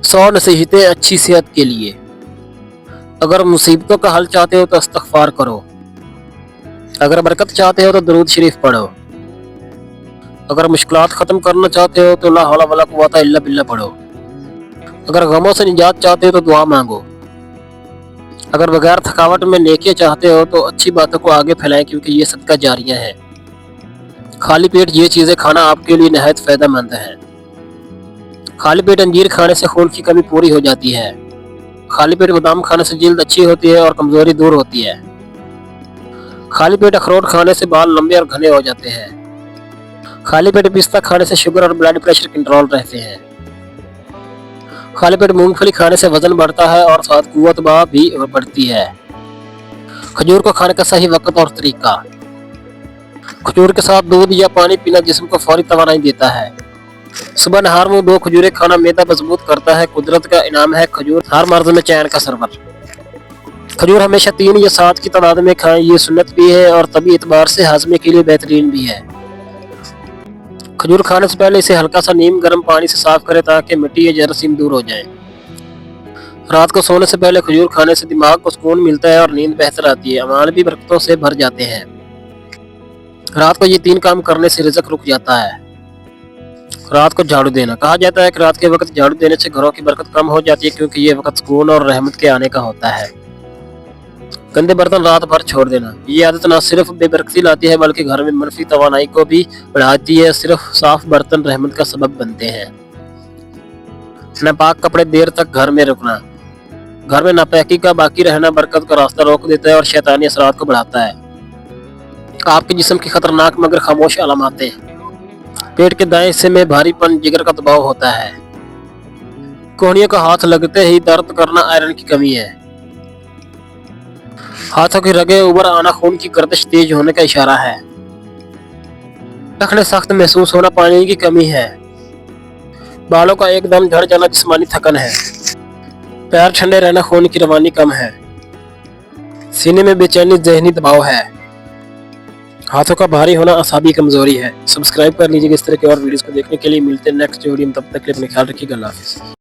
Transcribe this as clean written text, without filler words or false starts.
100 नसीहतें अच्छी सेहत के लिए। अगर मुसीबतों का हल चाहते हो तो इस्तग़फ़ार करो। अगर बरकत चाहते हो तो दरूद शरीफ पढ़ो। अगर मुश्किलात ख़त्म करना चाहते हो तो ला हौला वला कुव्वता इल्ला बिल्लाह पढ़ो। अगर गमों से निजात चाहते हो तो दुआ मांगो। अगर बगैर थकावट में नेकियां चाहते हो तो अच्छी बातों को आगे फैलाएं, क्योंकि ये सदका जारिया है। खाली पेट ये चीज़ें खाना आपके लिए नहायत फ़ायदेमंद है। खाली पेट अंजीर खाने से खून की कमी पूरी हो जाती है। खाली पेट बादाम खाने से जल्द अच्छी होती है और कमजोरी दूर होती है। खाली पेट अखरोट खाने से बाल लंबे और घने हो जाते हैं। खाली पेट पिस्ता खाने से शुगर और ब्लड प्रेशर कंट्रोल रहते हैं। खाली पेट मूंगफली खाने से वजन बढ़ता है और साथ कुव्वत भी बढ़ती है। खजूर को खाने का सही वक्त और तरीका। खजूर के साथ दूध या पानी पीना जिस्म को फौरी तवानाई देता है। सुबह नहार में 2 खजूरें खाना मैदा मजबूत करता है। कुदरत का इनाम है खजूर, हर मर्द में चैन का सरवर। खजूर हमेशा 3 या 7 की तादाद में खाएं, ये सुन्नत भी है और तभी एतबार से हाजमे के लिए बेहतरीन भी है। खजूर खाने से पहले इसे हल्का सा नीम गर्म पानी से साफ करें ताकि मिट्टी या जरासीम दूर हो जाए। रात को सोने से पहले खजूर खाने से दिमाग को सुकून मिलता है और नींद बेहतर आती है। अमाल भी बरकतों से भर जाते हैं। रात को ये 3 काम करने से रिज़्क रुक जाता है। रात को झाड़ू देना। कहा जाता है कि रात के वक्त झाड़ू देने से घरों की बरकत कम हो जाती है, क्योंकि ये वक्त सुकून और रहमत के आने का होता है। गंदे बर्तन रात भर छोड़ देना। ये आदत न सिर्फ बेबरकती लाती है बल्कि घर में मनफी तवानाई को भी बढ़ाती है। सिर्फ साफ बर्तन रहमत का सबब बनते हैं। नापाक कपड़े देर तक घर में रखना। घर में नापाकी का बाकी रहना बरकत का रास्ता रोक देता है और शैतानी असरात को बढ़ाता है। आपके जिस्म की खतरनाक मगर खामोश अलामतें। पेट के दाएं हिस्से में भारीपन, जिगर का दबाव होता है। कोहनियों का हाथ लगते ही दर्द करना आयरन की कमी है। हाथों की रगें उबर आना खून की गर्दिश तेज होने का इशारा है। टखने सख्त महसूस होना पानी की कमी है। बालों का एकदम झड़ जाना जिस्मानी थकन है। पैर ठंडे रहना खून की रवानी कम है। सीने में बेचैनी ज़हनी दबाव है। हाथों का भारी होना असाबी कमजोरी है। सब्सक्राइब कर लीजिए इस तरह के और वीडियोस को देखने के लिए। मिलते हैं नेक्स्ट वीडियो में, तब तक के लिए अपने ख्याल रखिएगा। अल्लाह हाफिज़।